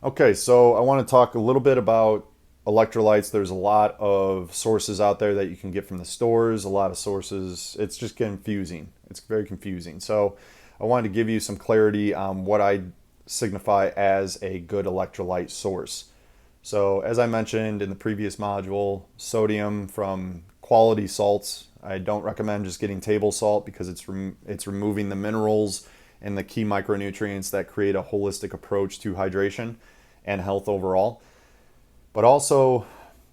Okay, so I want to talk a little bit about electrolytes. There's a lot of sources out there that you can get from the stores, a lot of sources. It's just confusing. It's very confusing. So I wanted to give you some clarity on what I signify as a good electrolyte source. So as I mentioned in the previous module, sodium from quality salts. I don't recommend just getting table salt because it's removing the minerals and the key micronutrients that create a holistic approach to hydration and health overall. But also,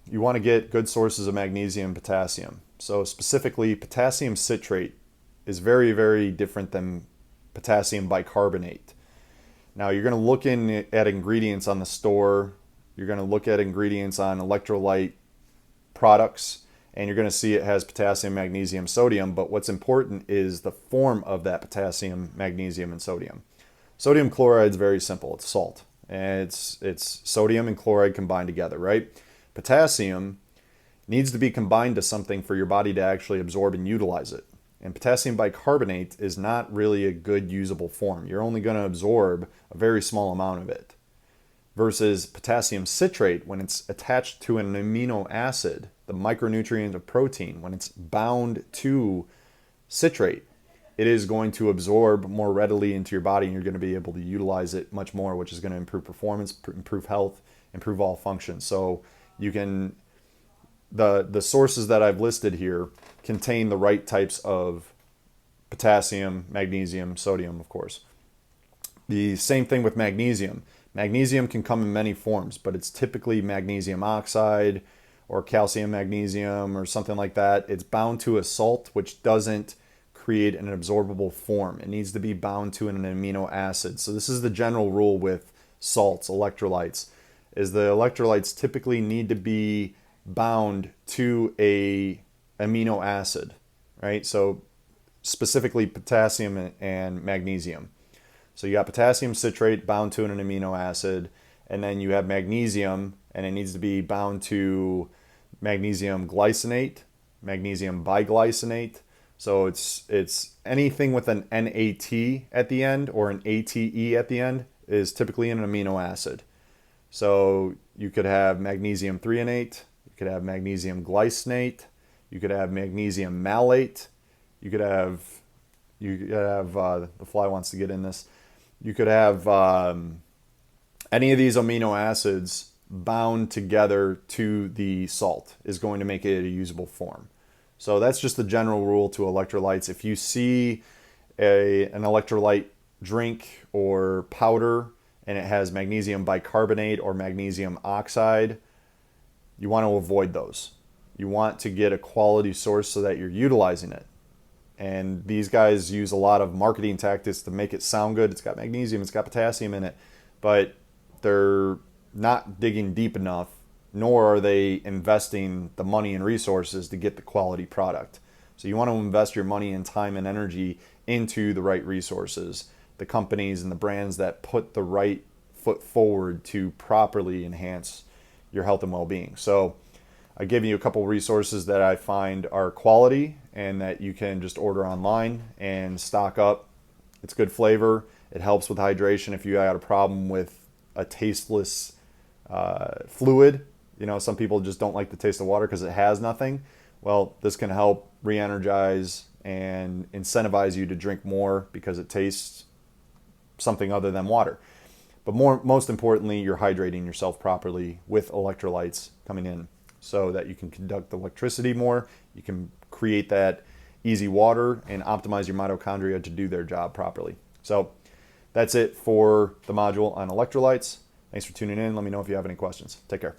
you want to get good sources of magnesium and potassium. So, specifically, potassium citrate is very, very different than potassium bicarbonate. Now, you're going to look in at ingredients on the store, you're going to look at ingredients on electrolyte products, and you're going to see it has potassium, magnesium, sodium. But what's important is the form of that potassium, magnesium, and sodium. Sodium chloride is very simple. It's salt, and it's sodium and chloride combined together, right? Potassium needs to be combined to something for your body to actually absorb and utilize it. And potassium bicarbonate is not really a good usable form. You're only going to absorb a very small amount of it. Versus potassium citrate, when it's attached to an amino acid, the micronutrient of protein, when it's bound to citrate, it is going to absorb more readily into your body, and you're going to be able to utilize it much more, which is going to improve performance, improve health, improve all functions. So you can the sources that I've listed here contain the right types of potassium, magnesium, sodium, of course. The same thing with magnesium. Magnesium can come in many forms, but it's typically magnesium oxide or calcium magnesium or something like that. It's bound to a salt, which doesn't create an absorbable form. It needs to be bound to an amino acid. So this is the general rule with salts, electrolytes, is the electrolytes typically need to be bound to a amino acid, right? So specifically potassium and magnesium. So you got potassium citrate bound to an amino acid, and then you have magnesium, and it needs to be bound to magnesium glycinate, magnesium biglycinate. So it's anything with an NAT at the end or an ATE at the end is typically an amino acid. So you could have magnesium threonate, you could have magnesium glycinate, you could have magnesium malate, you could have the fly wants to get in this. You could have any of these amino acids bound together to the salt is going to make it a usable form. So that's just the general rule to electrolytes. If you see an electrolyte drink or powder and it has magnesium bicarbonate or magnesium oxide, you want to avoid those. You want to get a quality source so that you're utilizing it. And these guys use a lot of marketing tactics to make it sound good. It's got magnesium, it's got potassium in it, but they're not digging deep enough, nor are they investing the money and resources to get the quality product. So you want to invest your money and time and energy into the right resources, the companies and the brands that put the right foot forward to properly enhance your health and well-being. So I give you a couple resources that I find are quality and that you can just order online and stock up. It's good flavor. It helps with hydration if you had a problem with a tasteless fluid. You know, some people just don't like the taste of water because it has nothing. Well, this can help re-energize and incentivize you to drink more because it tastes something other than water. But most importantly, you're hydrating yourself properly with electrolytes coming in so that you can conduct electricity more. You can create that easy water and optimize your mitochondria to do their job properly. So that's it for the module on electrolytes. Thanks for tuning in. Let me know if you have any questions. Take care.